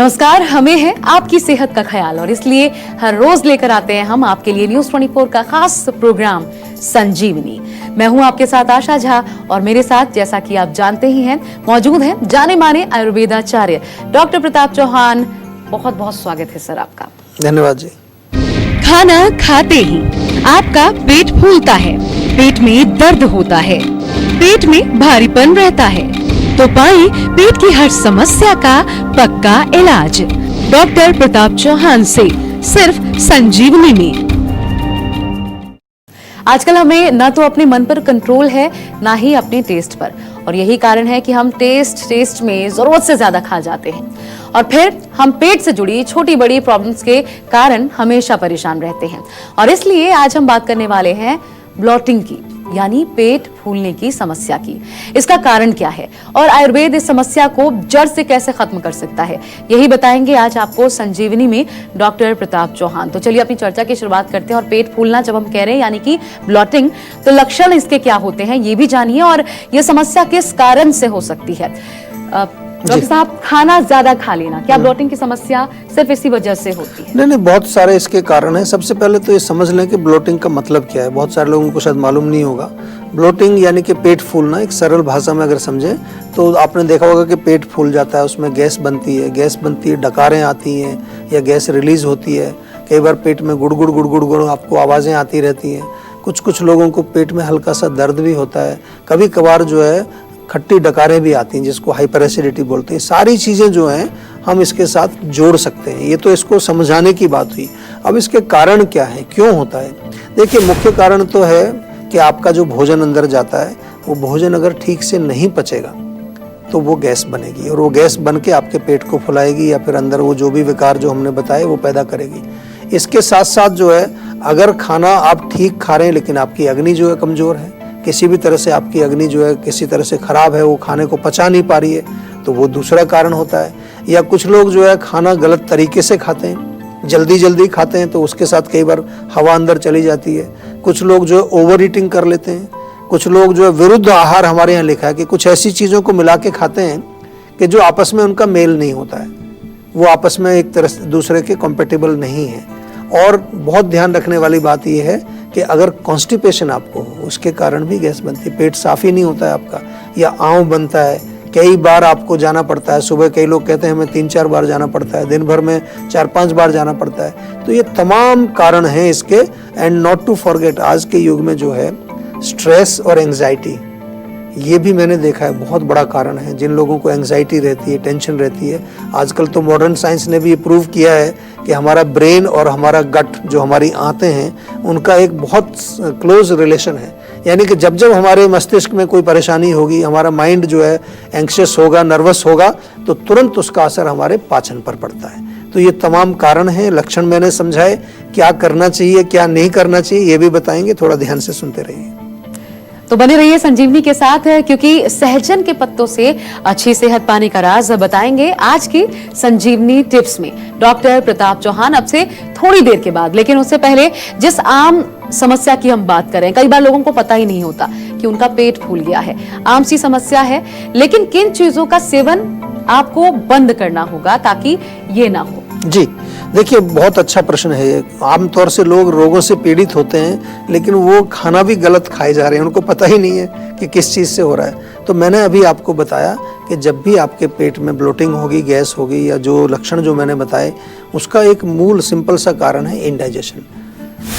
नमस्कार, हमें है आपकी सेहत का ख्याल और इसलिए हर रोज लेकर आते हैं हम आपके लिए न्यूज 24 का खास प्रोग्राम संजीवनी। मैं हूं आपके साथ आशा झा और मेरे साथ, जैसा कि आप जानते ही हैं, मौजूद हैं जाने माने आयुर्वेदाचार्य डॉक्टर प्रताप चौहान। बहुत बहुत स्वागत है सर आपका। धन्यवाद जी। खाना खाते ही आपका पेट फूलता है, पेट में दर्द होता है, पेट में भारीपन रहता है, तो पाएं पेट की हर समस्या का पक्का इलाज डॉक्टर प्रताप चौहान से, सिर्फ संजीवनी में। आजकल हमें ना तो अपने मन पर कंट्रोल है, ना ही अपने टेस्ट पर, और यही कारण है कि हम टेस्ट में जरूरत से ज्यादा खा जाते हैं और फिर हम पेट से जुड़ी छोटी बड़ी प्रॉब्लम्स के कारण हमेशा परेशान रहते हैं। और इसलिए आज हम बात करने वाले हैं ब्लॉटिंग की, यानी पेट फूलने की समस्या की। इसका कारण क्या है और आयुर्वेद इस समस्या को जड़ से कैसे खत्म कर सकता है, यही बताएंगे आज आपको संजीवनी में डॉक्टर प्रताप चौहान। तो चलिए अपनी चर्चा की शुरुआत करते हैं। और पेट फूलना जब हम कह रहे हैं यानी कि ब्लॉटिंग, तो लक्षण इसके क्या होते हैं ये भी जानिए, और ये समस्या किस कारण से हो सकती है। डॉक्टर साहब, खाना ज्यादा खा लेना, क्या ब्लॉटिंग की समस्या सिर्फ इसी वजह से होती है? नहीं, बहुत सारे इसके कारण हैं। सबसे पहले तो ये समझ लें कि ब्लोटिंग का मतलब क्या है। बहुत सारे लोगों को शायद मालूम नहीं होगा। ब्लोटिंग यानी कि पेट फूलना, एक सरल भाषा में अगर समझें तो आपने देखा होगा कि पेट फूल जाता है, उसमें गैस बनती है, डकारें आती हैं या गैस रिलीज होती है। कई बार पेट में गुड़ गुड़ आपको आवाज़ें आती रहती हैं। कुछ लोगों को पेट में हल्का सा दर्द भी होता है। कभी कभार जो है खट्टी डकारें भी आती हैं, जिसको हाइपर एसिडिटी बोलते हैं। सारी चीज़ें जो हैं हम इसके साथ जोड़ सकते हैं। ये तो इसको समझाने की बात हुई। अब इसके कारण क्या है, क्यों होता है? देखिए, मुख्य कारण तो है कि आपका जो भोजन अंदर जाता है, वो भोजन अगर ठीक से नहीं पचेगा तो वो गैस बनेगी, और वो गैस बन के आपके पेट को फुलाएगी या फिर अंदर वो जो भी विकार जो हमने बताए वो पैदा करेगी। इसके साथ साथ जो है, अगर खाना आप ठीक खा रहे हैं लेकिन आपकी अग्नि जो है कमज़ोर है, किसी भी तरह से आपकी अग्नि जो है किसी तरह से खराब है, वो खाने को पचा नहीं पा रही है, तो वो दूसरा कारण होता है। या कुछ लोग जो है खाना गलत तरीके से खाते हैं, जल्दी खाते हैं, तो उसके साथ कई बार हवा अंदर चली जाती है। कुछ लोग जो है ओवर ईटिंग कर लेते हैं। कुछ लोग जो है विरुद्ध आहार, हमारे यहाँ लिखा है कि कुछ ऐसी चीज़ों को मिला के खाते हैं कि जो आपस में उनका मेल नहीं होता है, वो आपस में एक तरह से दूसरे के कॉम्पेटिबल नहीं है। और बहुत ध्यान रखने वाली बात यह है कि अगर कॉन्स्टिपेशन आपको हो, उसके कारण भी गैस बनती है, पेट साफ ही नहीं होता है आपका, या आंव बनता है, कई बार आपको जाना पड़ता है। सुबह कई लोग कहते हैं हमें 3-4 बार जाना पड़ता है, दिन भर में 4-5 बार जाना पड़ता है। तो ये तमाम कारण हैं इसके। एंड नॉट टू फॉरगेट, आज के युग में जो है स्ट्रेस और एंग्जाइटी, ये भी मैंने देखा है बहुत बड़ा कारण है। जिन लोगों को एंग्जाइटी रहती है, टेंशन रहती है, आजकल तो मॉडर्न साइंस ने भी ये प्रूव किया है कि हमारा ब्रेन और हमारा गट, जो हमारी आंतें हैं, उनका एक बहुत क्लोज रिलेशन है। यानी कि जब जब हमारे मस्तिष्क में कोई परेशानी होगी, हमारा माइंड जो है एंग्शियस होगा, नर्वस होगा, तो तुरंत उसका असर हमारे पाचन पर पड़ता है। तो ये तमाम कारण हैं, लक्षण मैंने समझाए। क्या करना चाहिए, क्या नहीं करना चाहिए, ये भी बताएंगे, थोड़ा ध्यान से सुनते रहिए। तो बने रहिए संजीवनी के साथ, क्योंकि सहजन के पत्तों से अच्छी सेहत पाने का राज बताएंगे आज की संजीवनी टिप्स में डॉक्टर प्रताप चौहान, अब से थोड़ी देर के बाद। लेकिन उससे पहले, जिस आम समस्या की हम बात करें, कई बार लोगों को पता ही नहीं होता कि उनका पेट फूल गया है, आम सी समस्या है, लेकिन किन चीजों का सेवन आपको बंद करना होगा ताकि ये ना हो? जी देखिए, बहुत अच्छा प्रश्न है ये। आमतौर से लोग रोगों से पीड़ित होते हैं, लेकिन वो खाना भी गलत खाए जा रहे हैं, उनको पता ही नहीं है कि किस चीज़ से हो रहा है। तो मैंने अभी आपको बताया कि जब भी आपके पेट में ब्लोटिंग होगी, गैस होगी, या जो लक्षण जो मैंने बताए, उसका एक मूल सिंपल सा कारण है इंडाइजेशन।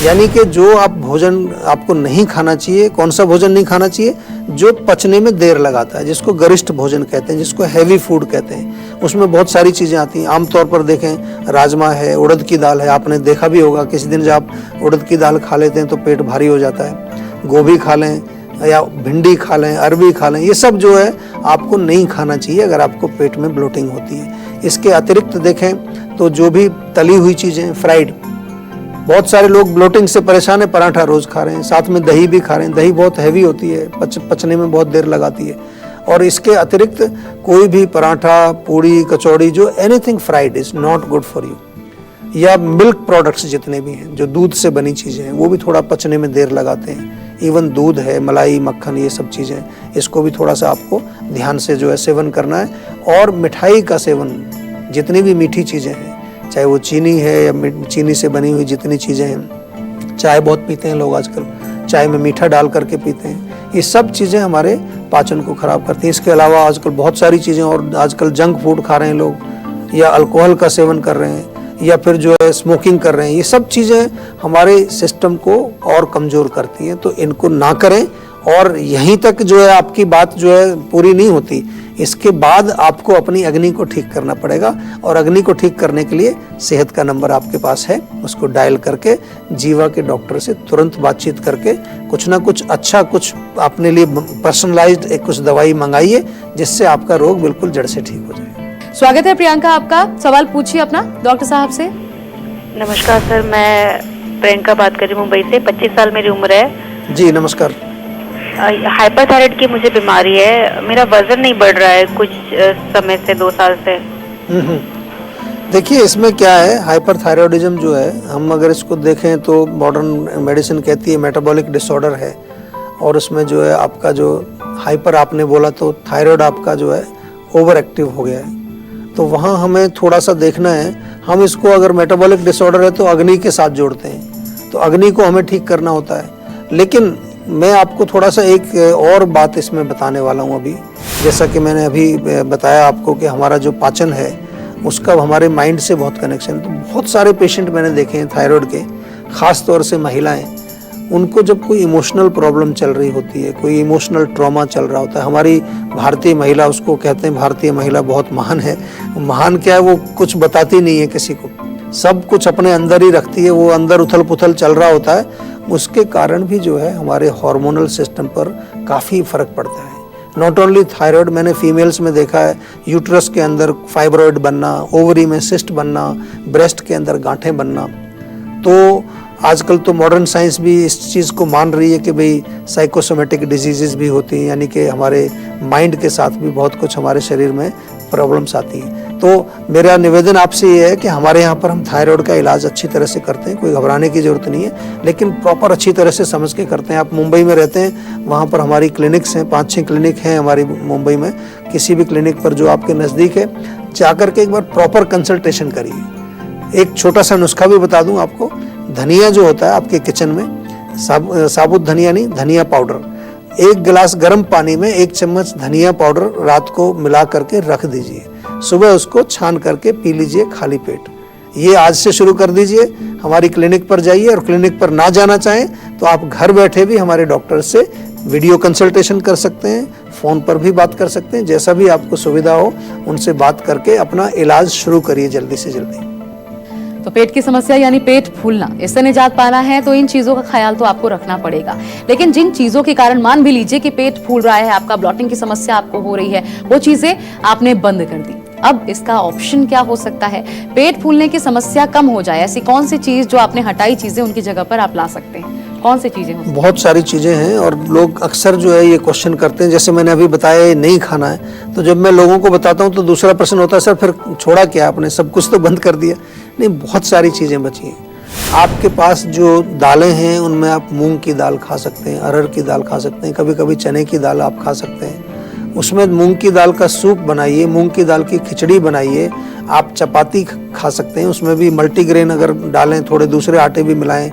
यानी कि जो आप भोजन आपको नहीं खाना चाहिए, कौन सा भोजन नहीं खाना चाहिए? जो पचने में देर लगाता है, जिसको गरिष्ठ भोजन कहते हैं, जिसको हैवी फूड कहते हैं। उसमें बहुत सारी चीज़ें आती हैं। आमतौर पर देखें, राजमा है, उड़द की दाल है, आपने देखा भी होगा किसी दिन जब आप उड़द की दाल खा लेते हैं तो पेट भारी हो जाता है। गोभी खा लें या भिंडी खा लें, अरबी खा लें, ये सब जो है आपको नहीं खाना चाहिए अगर आपको पेट में ब्लोटिंग होती है। इसके अतिरिक्त देखें तो जो भी तली हुई चीज़ें, फ्राइड, बहुत सारे लोग ब्लोटिंग से परेशान है, पराठा रोज खा रहे हैं, साथ में दही भी खा रहे हैं। दही बहुत हैवी होती है, पचने में बहुत देर लगाती है। और इसके अतिरिक्त कोई भी पराठा, पूड़ी, कचौड़ी, जो anything fried is not good for you. या मिल्क प्रोडक्ट्स जितने भी हैं, जो दूध से बनी चीज़ें हैं, वो भी थोड़ा पचने में देर लगाते हैं। इवन दूध है, मलाई, मक्खन, ये सब चीज़ें, इसको भी थोड़ा सा आपको ध्यान से जो है सेवन करना है। और मिठाई का सेवन जितनी भी मीठी चीज़ें हैं, चाहे वो चीनी है या चीनी से बनी हुई जितनी चीज़ें हैं, चाय बहुत पीते हैं लोग आजकल, चाय में मीठा डाल करके पीते हैं, ये सब चीज़ें हमारे पाचन को ख़राब करती हैं। इसके अलावा आजकल बहुत सारी चीज़ें, और आजकल जंक फूड खा रहे हैं लोग, या अल्कोहल का सेवन कर रहे हैं, या फिर जो है स्मोकिंग कर रहे हैं, ये सब चीज़ें हमारे सिस्टम को और कमज़ोर करती हैं। तो इनको ना करें। और यहीं तक जो है आपकी बात जो है पूरी नहीं होती, इसके बाद आपको अपनी अग्नि को ठीक करना पड़ेगा। और अग्नि को ठीक करने के लिए सेहत का नंबर आपके पास है, उसको डायल करके जीवा के डॉक्टर से तुरंत बातचीत करके कुछ ना कुछ अच्छा, कुछ अपने लिए पर्सनलाइज्ड एक कुछ दवाई मंगाइए, जिससे आपका रोग बिल्कुल जड़ से ठीक हो जाए। स्वागत है प्रियंका आपका। सवाल पूछिए अपना डॉक्टर साहब से। नमस्कार सर, मैं प्रियंका बात कर रही हूँ मुंबई से। 25 साल मेरी उम्र है। जी नमस्कार। हाइपरथायराइड की मुझे बीमारी है। मेरा वजन नहीं बढ़ रहा है कुछ समय से, 2 साल से। देखिए इसमें क्या है, हाइपरथायरॉयडिज्म जो है, हम अगर इसको देखें तो मॉडर्न मेडिसिन कहती है मेटाबॉलिक डिसऑर्डर है। और उसमें जो है आपका जो हाइपर आपने बोला, तो थायराइड आपका जो है ओवर एक्टिव हो गया है। तो वहाँ हमें थोड़ा सा देखना है। हम इसको अगर मेटाबॉलिक डिसऑर्डर है तो अग्नि के साथ जोड़ते हैं, तो अग्नि को हमें ठीक करना होता है। लेकिन मैं आपको थोड़ा सा एक और बात इसमें बताने वाला हूँ अभी। जैसा कि मैंने अभी बताया आपको कि हमारा जो पाचन है उसका हमारे माइंड से बहुत कनेक्शन। तो बहुत सारे पेशेंट मैंने देखे हैं थायराइड के, ख़ास तौर से महिलाएं, उनको जब कोई इमोशनल प्रॉब्लम चल रही होती है, कोई इमोशनल ट्रॉमा चल रहा होता है। हमारी भारतीय महिला, उसको कहते हैं भारतीय महिला बहुत महान है। महान क्या है, वो कुछ बताती नहीं है किसी को, सब कुछ अपने अंदर ही रखती है। वो अंदर उथल पुथल चल रहा होता है, उसके कारण भी जो है हमारे हार्मोनल सिस्टम पर काफ़ी फ़र्क पड़ता है। नॉट ओनली थायराइड, मैंने फीमेल्स में देखा है यूट्रस के अंदर फाइब्रॉइड बनना, ओवरी में सिस्ट बनना, ब्रेस्ट के अंदर गांठें बनना। तो आजकल तो मॉडर्न साइंस भी इस चीज़ को मान रही है कि भाई साइकोसोमेटिक डिजीज़ेस भी होती हैं, यानी कि हमारे माइंड के साथ भी बहुत कुछ हमारे शरीर में प्रॉब्लम्स आती हैं। तो मेरा निवेदन आपसे ये है कि हमारे यहाँ पर हम थायराइड का इलाज अच्छी तरह से करते हैं, कोई घबराने की ज़रूरत नहीं है, लेकिन प्रॉपर अच्छी तरह से समझ के करते हैं। आप मुंबई में रहते हैं, वहाँ पर हमारी क्लिनिक्स हैं, 5-6 क्लिनिक हैं हमारी मुंबई में। किसी भी क्लिनिक पर जो आपके नज़दीक है, जाकर के एक बार प्रॉपर कंसल्टेशन करिए। एक छोटा सा नुस्खा भी बता दूँ आपको। धनिया जो होता है आपके किचन में, साबुत धनिया नहीं, धनिया पाउडर, 1 गिलास गर्म पानी में 1 चम्मच धनिया पाउडर रात को मिला करके रख दीजिए। सुबह उसको छान करके पी लीजिए खाली पेट। ये आज से शुरू कर दीजिए। हमारी क्लिनिक पर जाइए, और क्लिनिक पर ना जाना चाहें तो आप घर बैठे भी हमारे डॉक्टर से वीडियो कंसल्टेशन कर सकते हैं, फ़ोन पर भी बात कर सकते हैं। जैसा भी आपको सुविधा हो उनसे बात करके अपना इलाज शुरू करिए जल्दी से जल्दी। तो पेट की समस्या यानी पेट फूलना, इससे निजात पाना है तो इन चीजों का ख्याल तो आपको रखना पड़ेगा। लेकिन जिन चीजों के कारण, मान भी लीजिए कि पेट फूल रहा है, आपका ब्लॉटिंग की समस्या आपको हो रही है, वो चीजें आपने बंद कर दी। अब इसका ऑप्शन क्या हो सकता है, पेट फूलने की समस्या कम हो जाए? ऐसी कौन सी चीज जो आपने हटाई चीजें उनकी जगह पर आप ला सकते हैं? कौन सी चीजें हो? बहुत सारी चीज़ें हैं, और लोग अक्सर जो है ये क्वेश्चन करते हैं। जैसे मैंने अभी बताया ये नहीं खाना है, तो जब मैं लोगों को बताता हूँ तो दूसरा प्रश्न होता है, सर फिर छोड़ा क्या आपने, सब कुछ तो बंद कर दिया? नहीं, बहुत सारी चीज़ें बची हैं। आपके पास जो दालें हैं उनमें आप मूंग की दाल खा सकते हैं, अरहर की दाल खा सकते हैं, कभी कभी चने की दाल आप खा सकते हैं। उसमें मूंग की दाल का सूप बनाइए, मूंग की दाल की खिचड़ी बनाइए। आप चपाती खा सकते हैं, उसमें भी मल्टीग्रेन अगर डालें, थोड़े दूसरे आटे भी मिलाएं,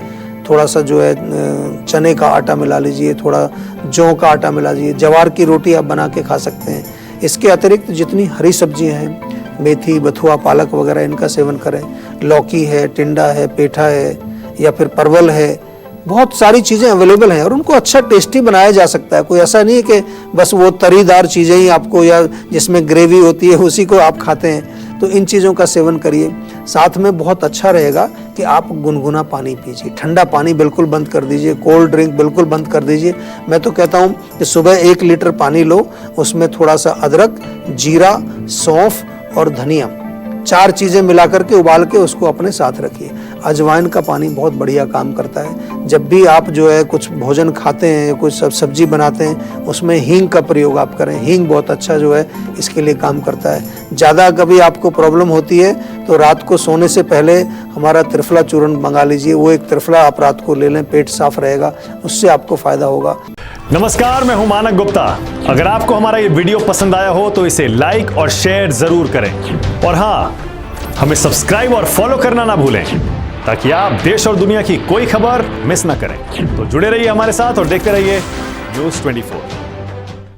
थोड़ा सा जो है चने का आटा मिला लीजिए, थोड़ा जौ का आटा मिला लीजिए, जवार की रोटी आप बना के खा सकते हैं। इसके अतिरिक्त जितनी हरी सब्जियां हैं, मेथी, बथुआ, पालक वगैरह, इनका सेवन करें। लौकी है, टिंडा है, पेठा है, या फिर परवल है, बहुत सारी चीज़ें अवेलेबल हैं, और उनको अच्छा टेस्टी बनाया जा सकता है। कोई ऐसा नहीं है कि बस वो तरीदार चीज़ें ही आपको, या जिसमें ग्रेवी होती है उसी को आप खाते हैं। तो इन चीज़ों का सेवन करिए। साथ में बहुत अच्छा रहेगा कि आप गुनगुना पानी पीजिए, ठंडा पानी बिल्कुल बंद कर दीजिए, कोल्ड ड्रिंक बिल्कुल बंद कर दीजिए। मैं तो कहता हूँ कि सुबह 1 लीटर पानी लो, उसमें थोड़ा सा अदरक, जीरा, सौंफ और धनिया, 4 चीज़ें मिला करके उबाल के उसको अपने साथ रखिए। अजवाइन का पानी बहुत बढ़िया काम करता है। जब भी आप जो है कुछ भोजन खाते हैं, कुछ सब्जी बनाते हैं, उसमें हींग का प्रयोग आप करें। हींग बहुत अच्छा जो है इसके लिए काम करता है। ज़्यादा कभी आपको प्रॉब्लम होती है तो रात को सोने से पहले हमारा त्रिफला चूर्ण मंगा लीजिए। वो एक त्रिफला आप रात को ले लें, पेट साफ रहेगा, उससे आपको फ़ायदा होगा। नमस्कार, मैं हूं मानक गुप्ता। अगर आपको हमारा ये वीडियो पसंद आया हो तो इसे लाइक और शेयर जरूर करें, और हाँ, हमें सब्सक्राइब और फॉलो करना ना भूलें ताकि आप देश और दुनिया की कोई खबर मिस ना करें। तो जुड़े रहिए हमारे साथ और देखते रहिए News 24।